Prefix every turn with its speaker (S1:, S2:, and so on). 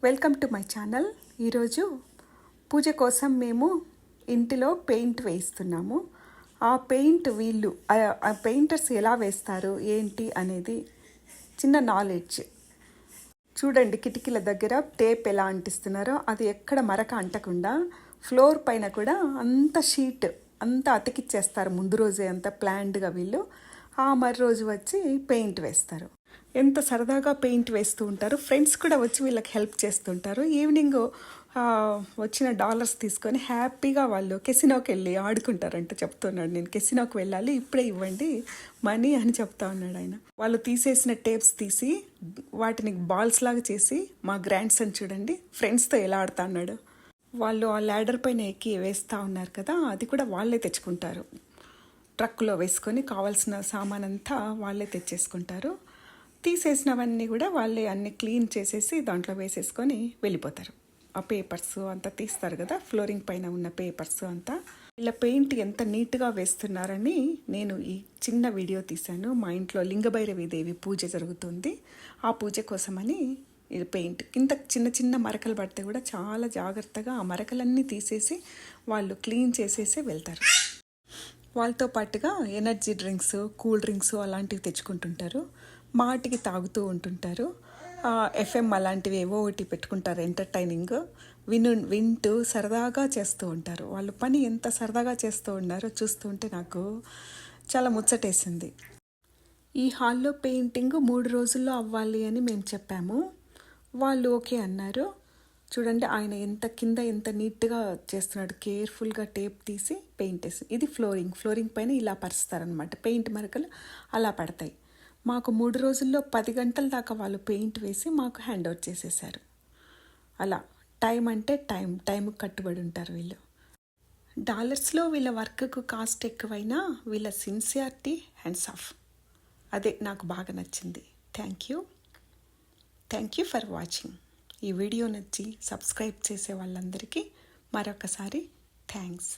S1: Welcome to my channel. ఈరోజు పూజ కోసం మేము ఇంటిలో పెయింట్ వేయిస్తున్నాము. ఆ పెయింట్ ఆ పెయింటర్స్ ఎలా వేస్తారు ఏంటి అనేది చిన్న నాలెడ్జ్. చూడండి, కిటికీల దగ్గర టేప్ ఎలా అంటిస్తున్నారో అది ఎక్కడ మరక అంటకుండా ఫ్లోర్ పైన కూడా అంత షీట్ అంతా అతికిచ్చేస్తారు. ముందు రోజే అంత ప్లాన్డ్గా వీళ్ళు ఆ మరు రోజు వచ్చి పెయింట్ వేస్తారు. ఎంత సరదాగా పెయింట్ వేస్తూ ఉంటారు. ఫ్రెండ్స్ కూడా వచ్చి వీళ్ళకి హెల్ప్ చేస్తుంటారు. ఈవినింగ్ వచ్చిన డాలర్స్ తీసుకొని హ్యాపీగా వాళ్ళు కెసినోకి వెళ్ళి ఆడుకుంటారంట. చెప్తున్నాడు, నేను కెసినోకి వెళ్ళాలి, ఇప్పుడే ఇవ్వండి మనీ అని చెప్తా ఉన్నాడు ఆయన. వాళ్ళు తీసేసిన టేప్స్ తీసి వాటిని బాల్స్ లాగా చేసి మా గ్రాండ్ సన్ చూడండి ఫ్రెండ్స్తో ఎలా ఆడుతా ఉన్నాడు. వాళ్ళు ఆ ల్యాడర్ పైన ఎక్కి వేస్తూ ఉన్నారు కదా, అది కూడా వాళ్ళే తెచ్చుకుంటారు. ట్రక్లో వేసుకొని కావాల్సిన సామాన్ అంతా వాళ్ళే తెచ్చేసుకుంటారు. తీసేసినవన్నీ కూడా వాళ్ళే అన్ని క్లీన్ చేసేసి దాంట్లో వేసేసుకొని వెళ్ళిపోతారు. ఆ పేపర్స్ అంతా తీస్తారు కదా, ఫ్లోరింగ్ పైన ఉన్న పేపర్స్ అంతా. ఇలా పెయింట్ ఎంత నీట్గా వేస్తున్నారని నేను ఈ చిన్న వీడియో తీశాను. మా ఇంట్లో లింగభైరవి దేవి పూజ జరుగుతుంది. ఆ పూజ కోసమని ఇది పెయింట్ ఇంత చిన్న చిన్న మరకలు పడితే కూడా చాలా జాగ్రత్తగా ఆ మరకలన్నీ తీసేసి వాళ్ళు క్లీన్ చేసేసి వెళ్తారు. వాళ్ళతో పాటుగా ఎనర్జీ డ్రింక్స్, కూల్ డ్రింక్స్ అలాంటివి తెచ్చుకుంటుంటారు. మాటికి తాగుతూ ఉంటుంటారు. ఎఫ్ఎం అలాంటివి ఏవో ఒకటి పెట్టుకుంటారు, ఎంటర్టైనింగ్ వింటూ సరదాగా చేస్తూ ఉంటారు. వాళ్ళు పని ఎంత సరదాగా చేస్తూ ఉన్నారో చూస్తూ ఉంటే నాకు చాలా ముచ్చటేసింది. ఈ హాల్లో పెయింటింగ్ 3 రోజుల్లో అవ్వాలి అని మేము చెప్పాము. వాళ్ళు ఓకే అన్నారు. చూడండి, ఆయన ఎంత నీట్గా చేస్తున్నాడు. కేర్ఫుల్గా టేప్ తీసి పెయింట్ వేసి, ఇది ఫ్లోరింగ్ పైన ఇలా పరుస్తారనమాట. పెయింట్ మరకలు అలా పడతాయి. మాకు 3 రోజుల్లో 10 గంటల దాకా వాళ్ళు పెయింట్ వేసి మాకు హ్యాండ్ ఓవర్ చేసేసారు. అలా టైం అంటే టైంకి కట్టుబడి ఉంటారు వీళ్ళు. డాలర్స్లో వీళ్ళ వర్క్కు కాస్ట్ ఎక్కువైనా వీళ్ళ సిన్సియారిటీ హ్యాండ్స్ ఆఫ్. అదే నాకు బాగా నచ్చింది. Thank you for watching. ఈ వీడియో నచ్చి సబ్స్క్రైబ్ చేసే వాళ్ళందరికీ మరొకసారి థ్యాంక్స్.